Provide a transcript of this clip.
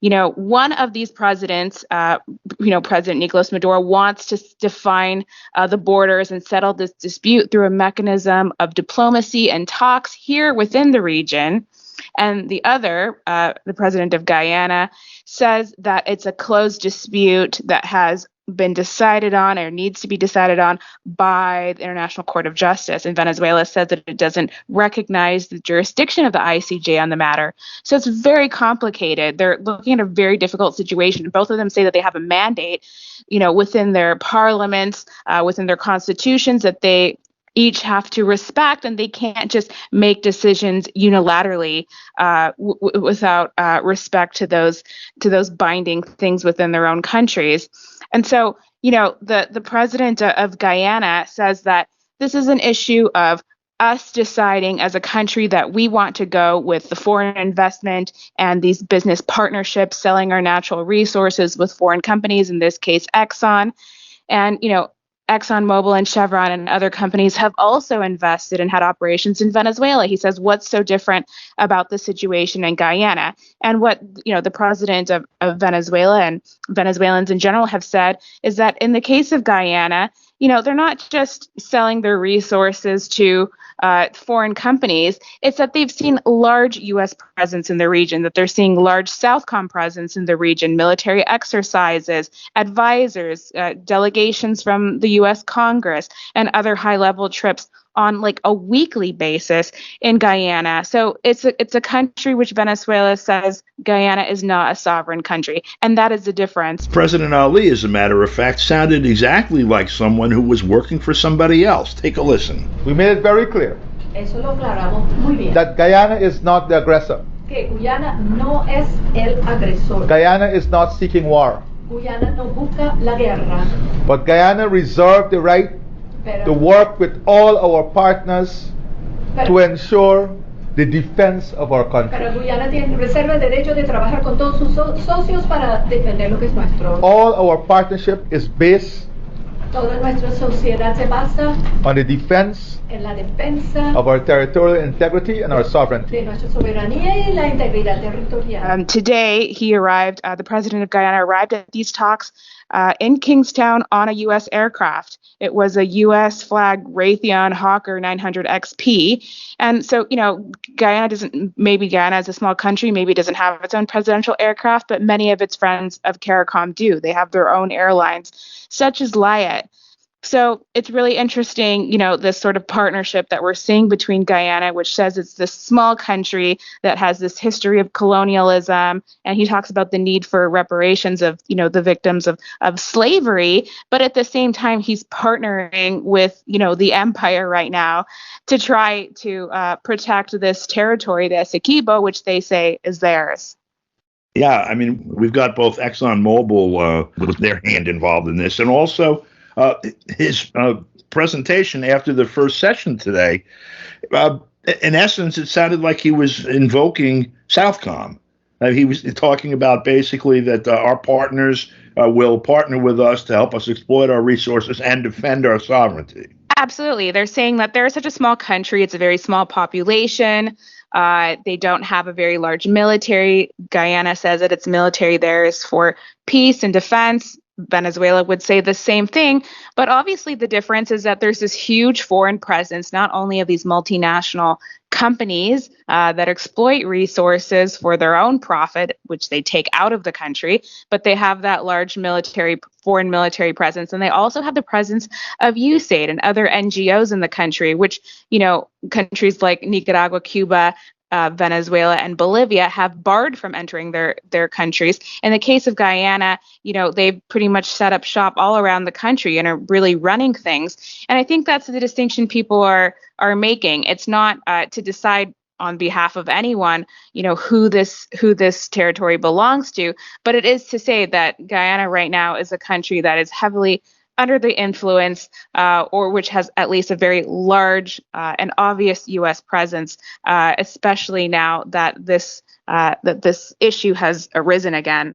One of these presidents, President Nicolas Maduro, wants to define the borders and settle this dispute through a mechanism of diplomacy and talks here within the region. And the other, the president of Guyana, says that it's a closed dispute that has been decided on or needs to be decided on by the International Court of Justice. And Venezuela says that it doesn't recognize the jurisdiction of the ICJ on the matter. So it's very complicated. They're looking at a very difficult situation. Both of them say that they have a mandate, within their parliaments, within their constitutions, that they each have to respect, and they can't just make decisions unilaterally without respect to those binding things within their own countries. And so, the president of Guyana says that this is an issue of us deciding as a country that we want to go with the foreign investment and these business partnerships, selling our natural resources with foreign companies, in this case, Exxon. And, ExxonMobil and Chevron and other companies have also invested and had operations in Venezuela. He says, what's so different about the situation in Guyana? And what, the president of Venezuela and Venezuelans in general have said is that in the case of Guyana, they're not just selling their resources to foreign companies. It's that they've seen large U.S. presence in the region, that they're seeing large Southcom presence in the region, military exercises, advisors, delegations from the U.S. Congress, and other high-level trips on like a weekly basis in Guyana. So it's a country which Venezuela says Guyana is not a sovereign country, and that is the difference. President Ali, as a matter of fact, sounded exactly like someone who was working for somebody else. Take a listen. We made it very clear that Guyana is not the aggressor. Que Guyana no es el agresor. Guyana is not seeking war. Guyana no busca la guerra. But Guyana reserved the right to work with all our partners to ensure the defense of our country. Pero Guyana reserva el derecho de trabajar con todos sus socios para defender lo que es nuestro. All our partnership is based Toda nuestra sociedad se basa on the defense en la defensa of our territorial integrity and our sovereignty. De nuestra soberanía y la integridad territorial. Today, the president of Guyana arrived at these talks in Kingstown on a U.S. aircraft. It was a U.S. flag Raytheon Hawker 900 XP. And so, Guyana is a small country, maybe doesn't have its own presidential aircraft, but many of its friends of CARICOM do. They have their own airlines, such as Liat. So it's really interesting, this sort of partnership that we're seeing between Guyana, which says it's this small country that has this history of colonialism. And he talks about the need for reparations of, the victims of slavery. But at the same time, he's partnering with, the empire right now to try to protect this territory, the Essequibo, which they say is theirs. Yeah, we've got both ExxonMobil with their hand involved in this, and also his presentation after the first session today. In essence, it sounded like he was invoking Southcom. He was talking about basically that our partners will partner with us to help us exploit our resources and defend our sovereignty. Absolutely. They're saying that they're such a small country. It's a very small population. They don't have a very large military. Guyana says that its military there is for peace and defense. Venezuela would say the same thing. But obviously the difference is that there's this huge foreign presence, not only of these multinational companies that exploit resources for their own profit, which they take out of the country, but they have that large foreign military presence. And they also have the presence of USAID and other NGOs in the country, which, countries like Nicaragua, Cuba, Venezuela and Bolivia have barred from entering their countries. In the case of Guyana, they've pretty much set up shop all around the country and are really running things. And I think that's the distinction people are making. It's not to decide on behalf of anyone, who this territory belongs to, but it is to say that Guyana right now is a country that is heavily under the influence, or which has at least a very large and obvious U.S. presence, especially now that this issue has arisen again.